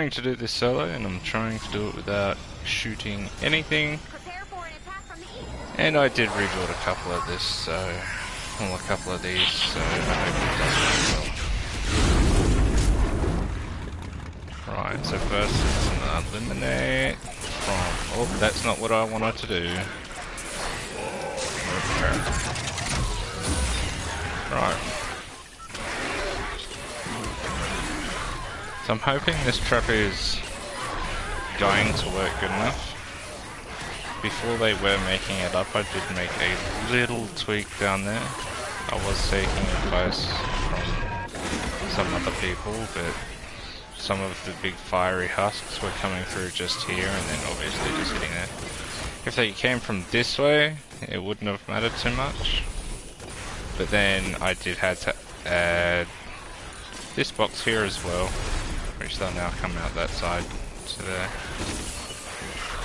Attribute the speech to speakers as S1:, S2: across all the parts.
S1: trying to do this solo, and I'm trying to do it without shooting anything. And I did rebuild a couple of this, so... well, a couple of these, so I hope it does well. Right, so first it's an eliminate from... oh, that's not what I wanted to do. Okay. Right. So I'm hoping this trap is going to work good enough. Before they were making it up, I did make a little tweak down there. I was taking advice from some other people, but some of the big fiery husks were coming through just here and then obviously just hitting there. If they came from this way, it wouldn't have mattered too much. But then I did have to add this box here as well, which they'll now come out that side to there.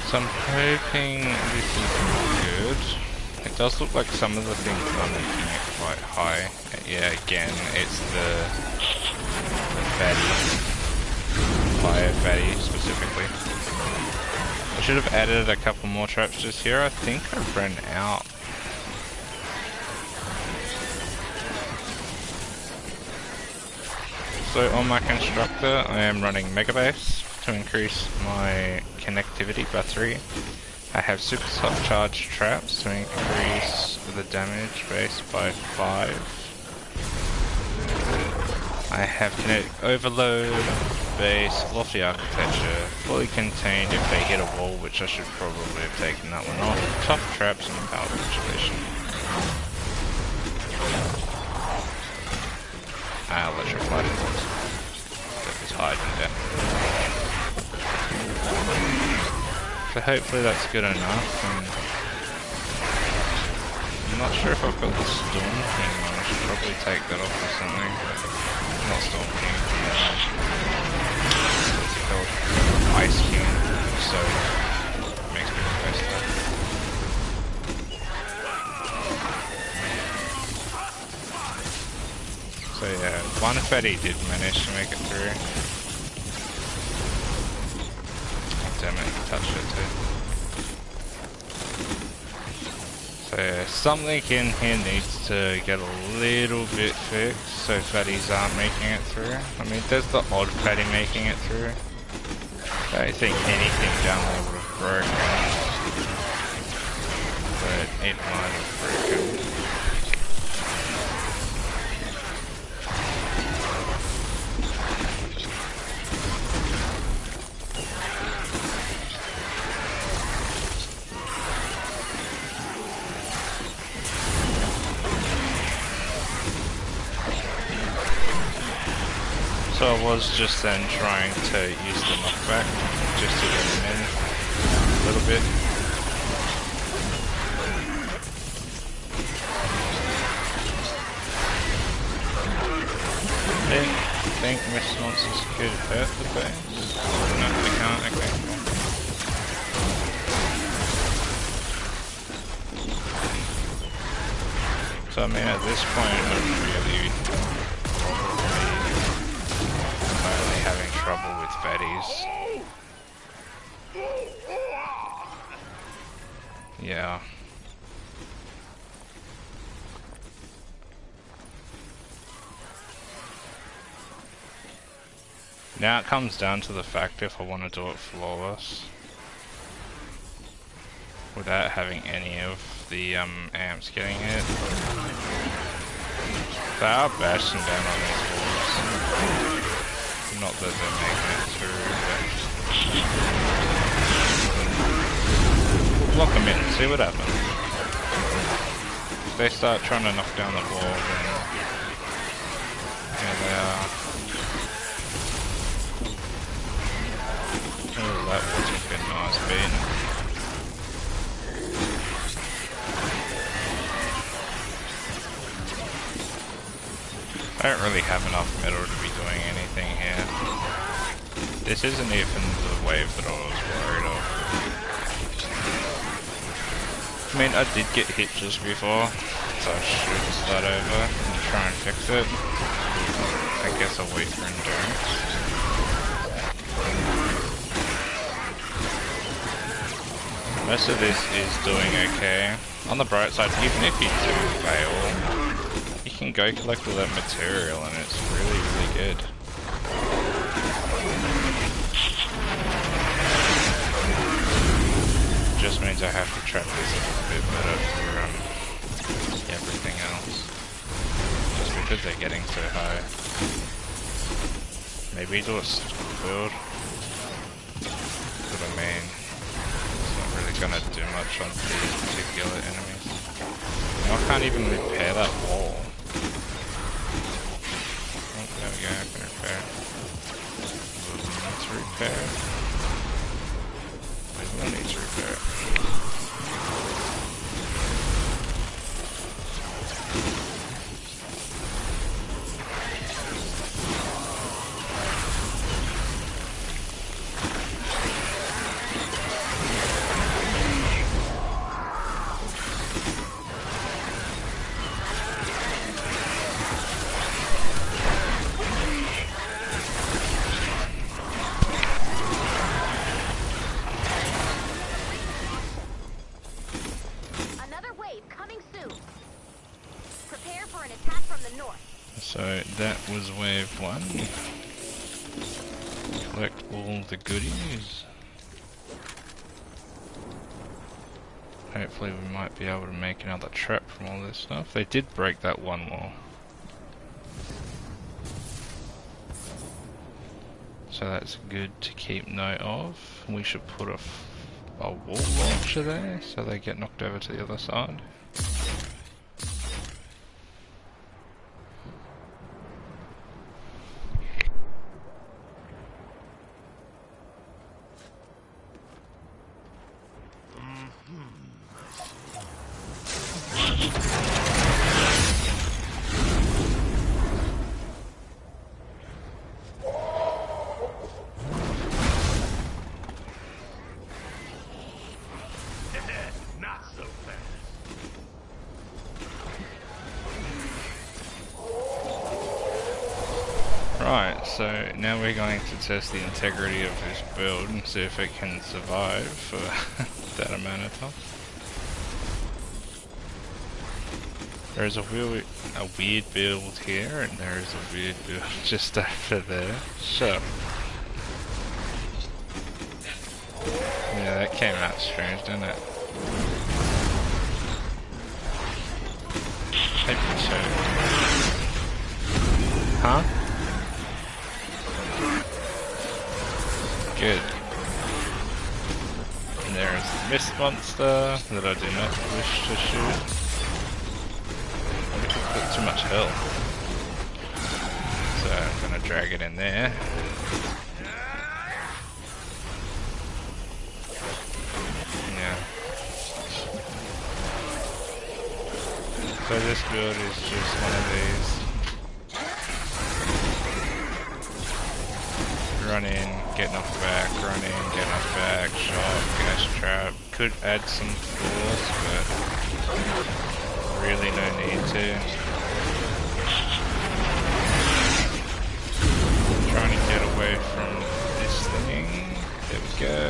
S1: So I'm hoping this is good. It does look like some of the things are making it quite high. Yeah, again, it's the fatty, fire fatty specifically. I should have added a couple more traps just here. I think I ran out. So on my constructor, I am running Mega Base to increase my connectivity by 3. I have super charged traps to increase the damage base by 5. I have kinetic overload, base, lofty architecture, fully contained if they hit a wall, which I should probably have taken that one off, tough traps and power modulation. Electrified force. That is hiding there. So hopefully that's good enough. And I'm not sure if I've got the Storm King on. I should probably take that off or something. Not Storm King. What's it called? Ice King. So it makes me request that. So yeah, one fatty did manage to make it through. Damn it, he touched it too. So yeah, something in here needs to get a little bit fixed so fatties aren't making it through. I mean, there's the odd fatty making it through. I don't think anything down there would have broken. But it might have broken. So I was just then trying to use the knockback just to get him in a little bit. I think Mist Monsters could hurt the base. No, they can't. Okay. So I mean, at this point, I'm really having trouble with fatties. Yeah. Now it comes down to the fact if I want to do it flawless without having any of the amps getting hit. They are bashing down on these walls. Not that they're making it through, but lock them in, see what happens. If they start trying to knock down the wall, then here they are. Oh, that was a good nice beat. I don't really have enough metal to be doing anything here. This isn't even the wave that I was worried of. I mean, I did get hit just before, so I should start over and try and fix it. I guess I'll wait for endurance. Most of this is doing okay. On the bright side, even if you do fail, you can go collect all that material and it's really, really good. Just means I have to trap this a little bit better for everything else. Just because they're getting so high. Maybe do a school build. What I mean, it's not really gonna do much on these particular enemies. I can't even repair that wall. Oh, there we go, I can repair it. Let's repair it. I need to repair it. So that was wave 1. Collect all the goodies. Hopefully we might be able to make another trap from all this stuff. They did break that one wall. So that's good to keep note of. We should put a wall launcher there so they get knocked over to the other side. Right, so now we're going to test the integrity of this build and see if it can survive for that amount of time. There's a weird build here, and there is a weird build just over there. Sure. Yeah, that came out strange, didn't it? Maybe so. Huh? Good. And there's the mist monster that I do not wish to shoot. I put too much health. So I'm gonna drag it in there. Yeah. So this build is just one of these. Run in, get knocked back, run in, get knocked back, shot, gas trap. Could add some force, but really no need to. Trying to get away from this thing. There we go.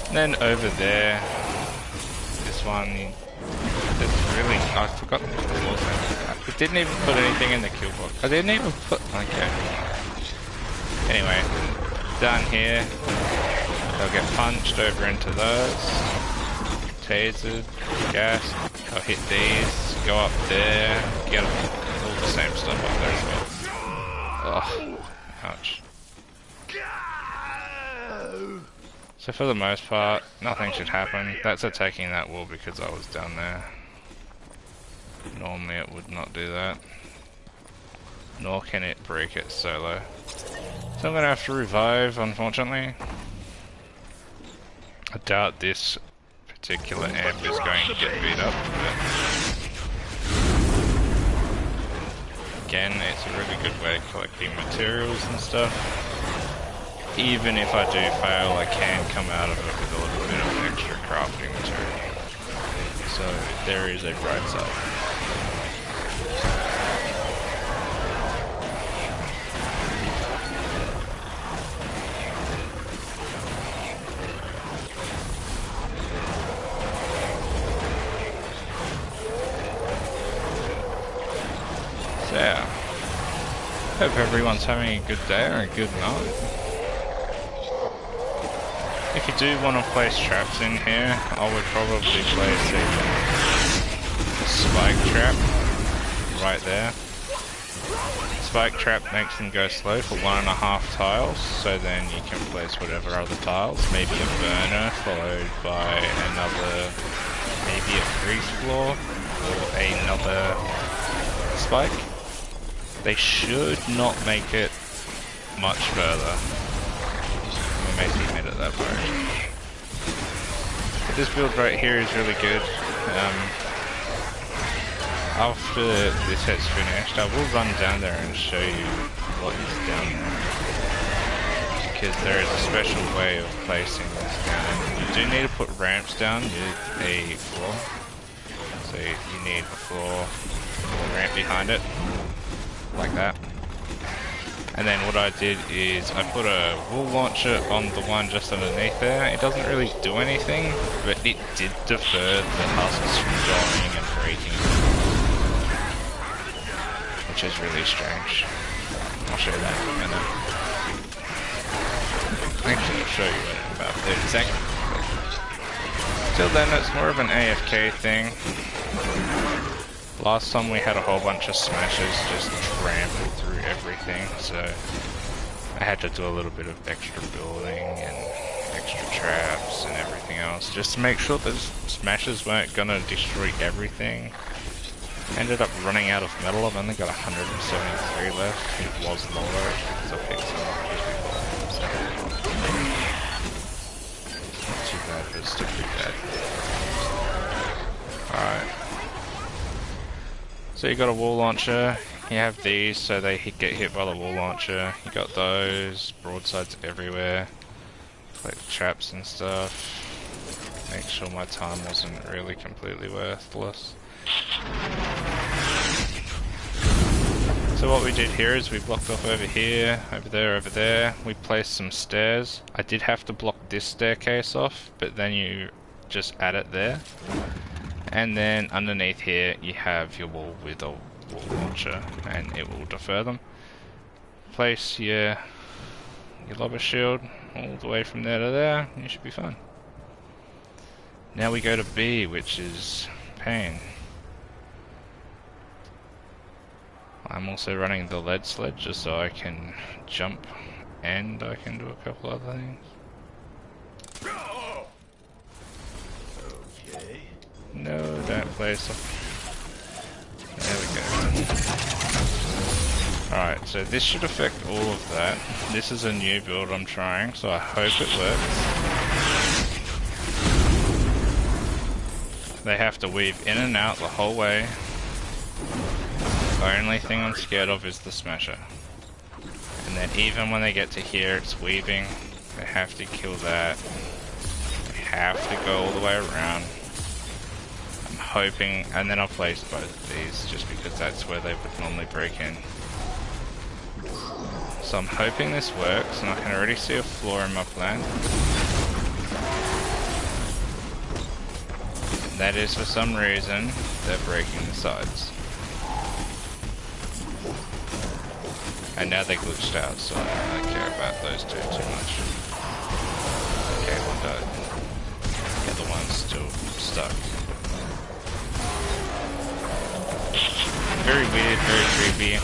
S1: And then over there, this one, it's really, I forgot what it was. It didn't even put anything in the kill box. I didn't even put, okay. Anyway, down here, they'll get punched over into those. Tasered, gas, I'll hit these, go up there, get all the same stuff up there as well. Oh, ouch. So for the most part, nothing should happen. That's attacking that wall because I was down there. Normally it would not do that. Nor can it break it solo. So I'm gonna have to revive, unfortunately. I doubt this particular amp is going to get beat up, but again, it's a really good way of collecting materials and stuff. Even if I do fail, I can come out of it with a little bit of extra crafting material. So there is a bright side. hope everyone's having a good day or a good night. If you do want to place traps in here, I would probably place a spike trap right there. Spike trap makes them go slow for 1.5 tiles, so then you can place whatever other tiles, maybe a burner followed by another, maybe a freeze floor or another spike. They should not make it much further. We may see mid at that point. But this build right here is really good. After this set's finished, I will run down there and show you what is down there. Because there is a special way of placing this down. You do need to put ramps down with a floor. So you need a floor, a ramp behind it, like that. And then what I did is I put a wool launcher on the one just underneath there. It doesn't really do anything, but it did defer the husks from going and breaking, which is really strange. I'll show you that in a minute. Actually, I'll show you in about 30 seconds. Till then, it's more of an AFK thing. Last time we had a whole bunch of smashes just trampled through everything, so I had to do a little bit of extra building and extra traps and everything else just to make sure that smashes weren't gonna destroy everything. Ended up running out of metal. I've only got 173 left. It was lower because I picked some up just before. So not too bad, but it's still pretty bad. Alright. So you got a wall launcher. You have these so they get hit by the wall launcher. You got those, broadsides everywhere. Like traps and stuff. Make sure my time wasn't really completely worthless. So what we did here is we blocked off over here, over there, over there. We placed some stairs. I did have to block this staircase off, but then you just add it there. And then underneath here you have your wall with a wall launcher and it will defer them. Place your lava shield all the way from there to there, and you should be fine. Now we go to B, which is pain. I'm also running the lead sled just so I can jump and I can do a couple other things.
S2: Okay.
S1: No, don't place them. There we go. Alright, so this should affect all of that. This is a new build I'm trying, so I hope it works. They have to weave in and out the whole way. The only thing I'm scared of is the smasher. And then even when they get to here, it's weaving. They have to kill that. They have to go all the way around. I'm hoping, and then I'll place both of these just because that's where they would normally break in. So I'm hoping this works, and I can already see a floor in my plan. And that is for some reason, they're breaking the sides. And now they glitched out, so I don't really care about those two too much. Okay, one died. The other one's still stuck. Very weird, very creepy.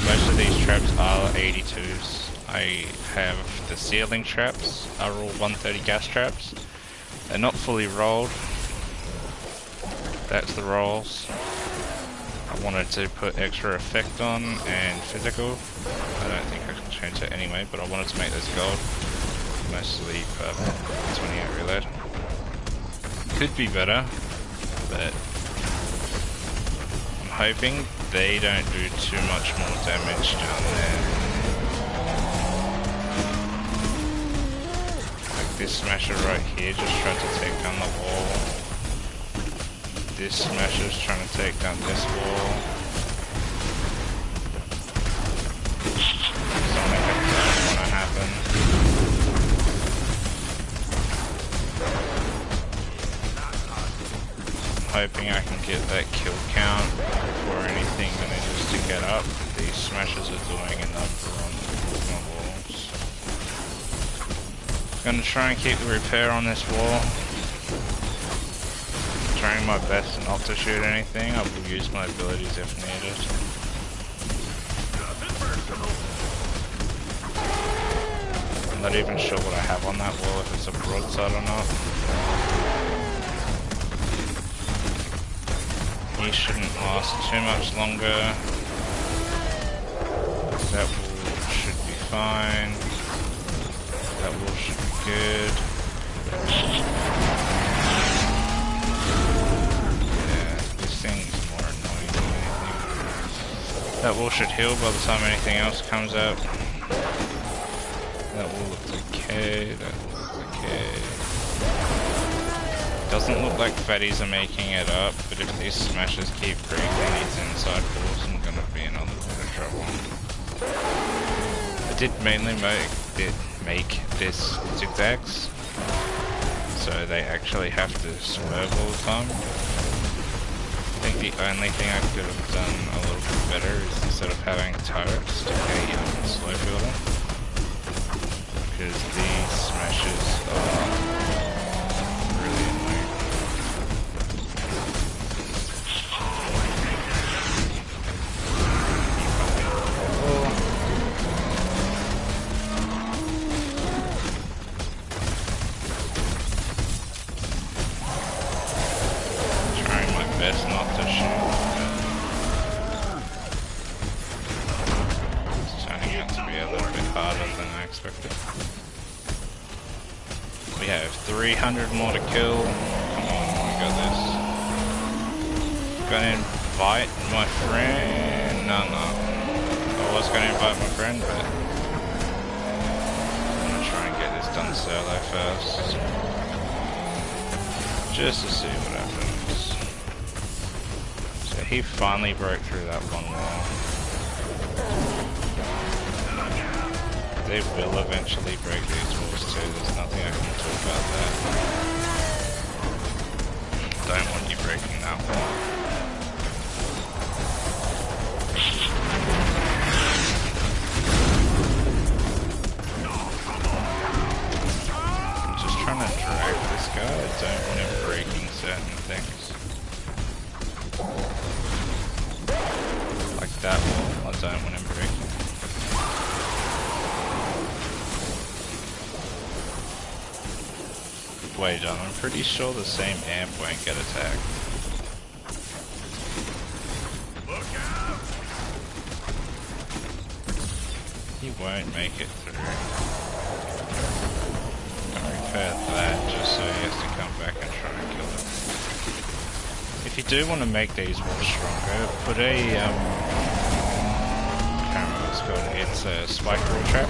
S1: Most of these traps are 82s. I have the ceiling traps, are all 130 gas traps. They're not fully rolled. That's the rolls. I wanted to put extra effect on and physical. I don't think I can change that anyway, but I wanted to make this gold. Mostly purple. 28 reload. Could be better, but I'm hoping they don't do too much more damage down there. Like this smasher right here just tried to take down the wall. This smasher's trying to take down this wall. Something like that doesn't want to happen. I'm hoping I can get that kill count before anything manages to get up. These smashes are doing enough on my walls. Gonna try and keep the repair on this wall. Trying my best not to shoot anything. I will use my abilities if needed. I'm not even sure what I have on that wall, if it's a broadside or not. He shouldn't last too much longer. That wall should be fine. That wall should be good. Yeah, this thing's more annoying than anything. That wall should heal by the time anything else comes up. That wall looks okay, that wall looks okay. Doesn't look like fatties are making it up, but if these smashes keep breaking these inside walls, I'm gonna be in a little bit of trouble. I did mainly make this zigzags, so they actually have to swerve all the time. I think the only thing I could have done a little bit better is instead of having turrets to get slow field them, because these smashes are really annoying. Trying my best not to shoot. It's turning out to be a little bit harder than I expected. We have 300 more to kill. Come on, we got this. Gonna invite my friend. No. I was gonna invite my friend, but I'm gonna try and get this done solo first. Just to see what happens. So he finally broke through that one wall. They will eventually break these walls too, there's nothing I can do about that. Don't want you breaking that wall. I'm just trying to drag this guy, I don't want him breaking certain things. Like that wall, I don't want him breaking. Wait, I'm pretty sure the same amp won't get attacked. He won't make it through. I'll repair that just so he has to come back and try and kill it. If you do want to make these walls stronger, put a I can't remember what it's called. It's a spike wall trap.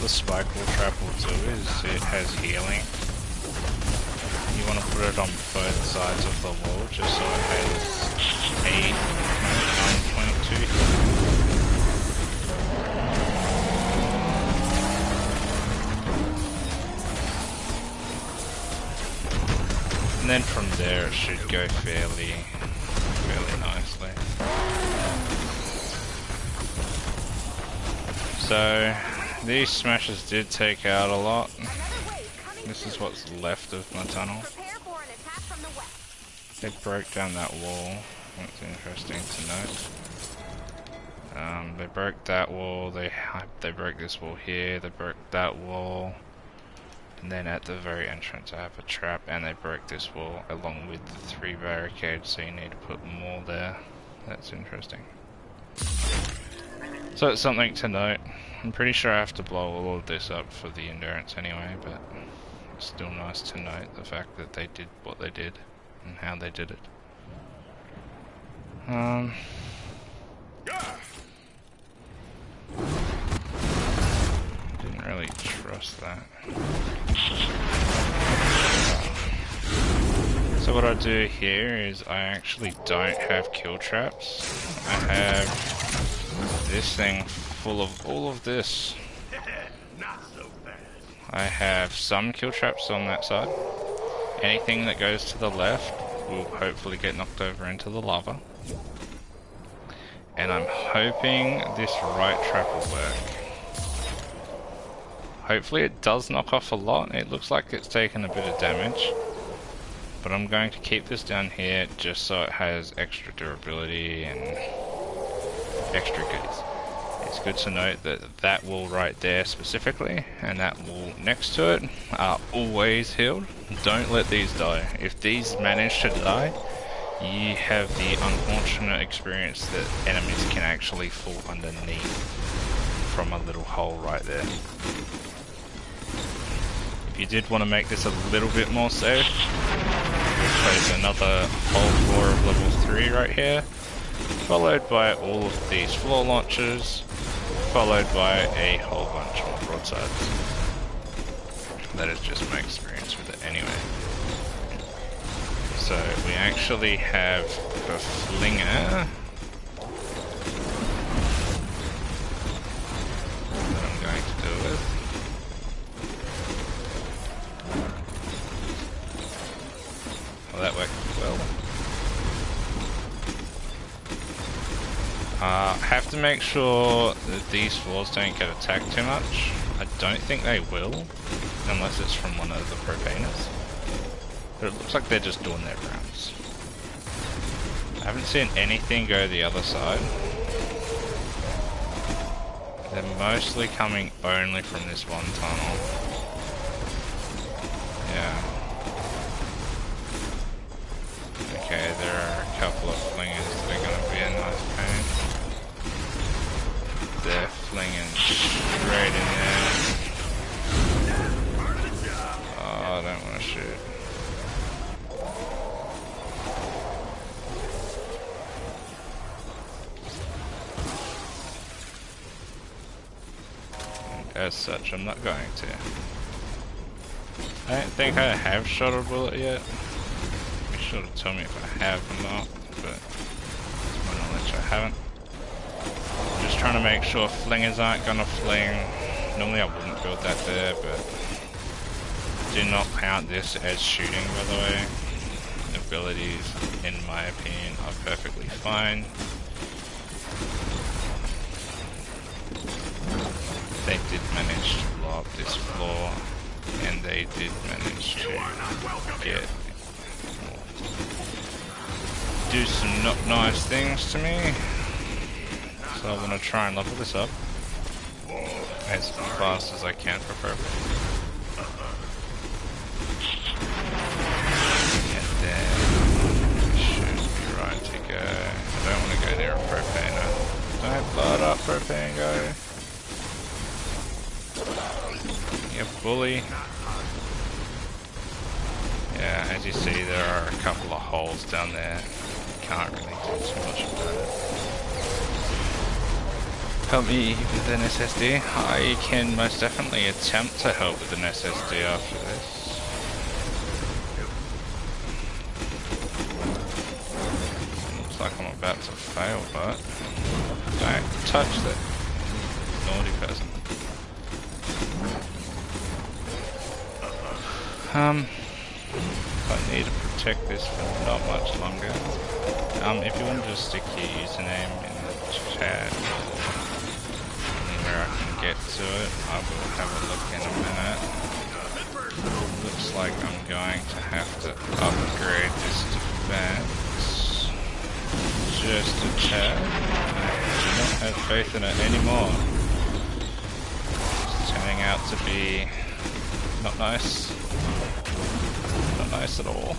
S1: The spike wall trap will do is it has healing. You want to put it on both sides of the wall just so it has 9.2 healing. And then from there it should go fairly nicely. So these smashes did take out a lot. This is what's left of my tunnel. They broke down that wall. That's interesting to note. They broke that wall. They broke this wall here. They broke that wall. And then at the very entrance I have a trap, and they broke this wall along with the 3 barricades, so you need to put more there. That's interesting. So it's something to note. I'm pretty sure I have to blow all of this up for the endurance anyway, but it's still nice to note the fact that they did what they did and how they did it. Didn't really trust that. So what I do here is I actually don't have kill traps. I have this thing full of all of this. I have some kill traps on that side. Anything that goes to the left, will hopefully get knocked over into the lava. And I'm hoping this right trap will work. Hopefully it does knock off a lot. It looks like it's taken a bit of damage. But I'm going to keep this down here just so it has extra durability and extra goodies. It's good to note that that wall right there specifically and that wall next to it are always healed. Don't let these die. If these manage to die, you have the unfortunate experience that enemies can actually fall underneath from a little hole right there. If you did want to make this a little bit more safe, we'll place another whole floor of level 3 right here, followed by all of these floor launchers, followed by a whole bunch more broadsides. That is just my experience with it anyway. So we actually have a flinger that I'm going to deal with. Well, that worked well. Have to make sure that these floors don't get attacked too much. I don't think they will, unless it's from one of the profaners. But it looks like they're just doing their rounds. I haven't seen anything go the other side. They're mostly coming only from this one tunnel. Yeah. Okay, there are a couple of flingers that are going to be a nice pain. They're flinging straight in there. Oh, I don't want to shoot. As such, I'm not going to. I don't think I have shot a bullet yet. Be sure to tell me if I have or not, but to my knowledge I haven't. Just trying to make sure flingers aren't gonna fling. Normally I wouldn't build that there, but do not count this as shooting, by the way. Abilities, in my opinion, are perfectly fine. They did manage to blow up this floor, and they did manage to do some not nice things to me. So I want to try and level this up as fast as I can for purple. And then should be right to go. I don't want to go near a propaner. Don't blow it up, propane go. You bully. Yeah, as you see, there are a couple of holes down there. Can't really do too much about it. Help me with an SSD? I can most definitely attempt to help with an SSD after this. Looks like I'm about to fail, but don't touch that naughty person. I need to protect this for not much longer. If you want to just stick your username in the chat, anywhere I can get to it, I will have a look in a minute. Looks like I'm going to have to upgrade this defense just a tad. I do not have faith in it anymore. It's turning out to be not nice. Not nice at all.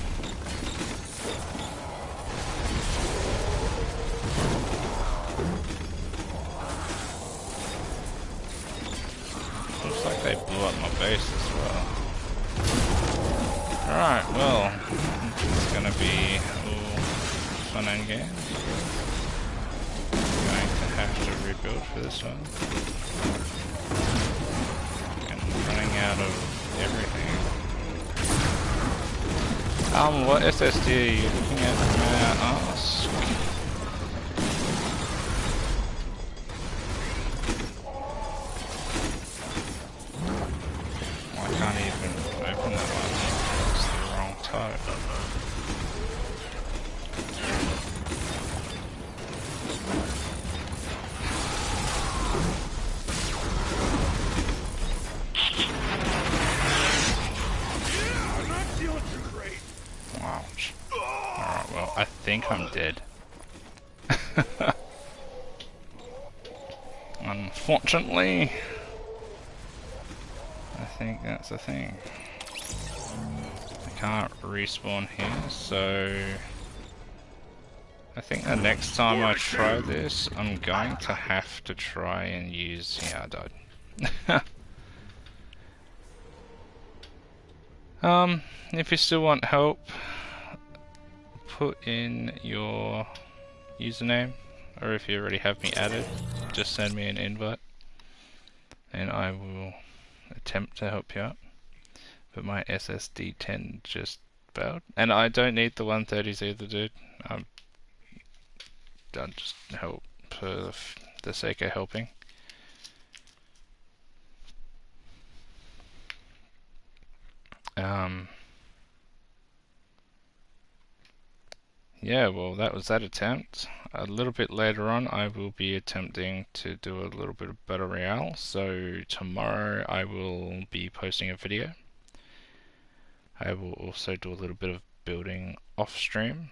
S1: Looks like they blew up my base as well. Alright, well, it's gonna be fun and games. Going to have to rebuild for this one. And running out of everything. What SSD are you looking at, may I ask? I can't even open that one. It's the wrong type. think I'm dead. Unfortunately, I think that's the thing. I can't respawn here, so I think the next time I try this, I'm going to have to try and use... yeah, I died. If you still want help, put in your username, or if you already have me added, just send me an invite and I will attempt to help you out. But my SSD 10 just failed, and I don't need the 130s either, dude. I'll just help for the sake of helping. Yeah, well, that was that attempt. A little bit later on, I will be attempting to do a little bit of Battle Royale. So tomorrow I will be posting a video. I will also do a little bit of building off stream.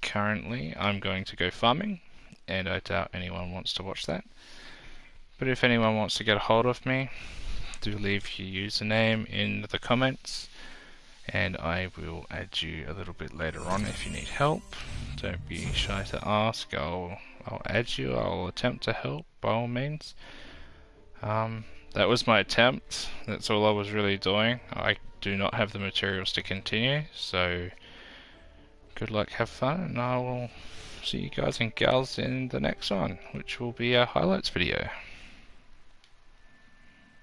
S1: Currently, I'm going to go farming, and I doubt anyone wants to watch that. But if anyone wants to get a hold of me, do leave your username in the comments, and I will add you a little bit later on if you need help. Don't be shy to ask. I'll add you. I'll attempt to help by all means. That was my attempt. That's all I was really doing. I do not have the materials to continue, so good luck, have fun, and I will see you guys and gals in the next one, which will be a highlights video.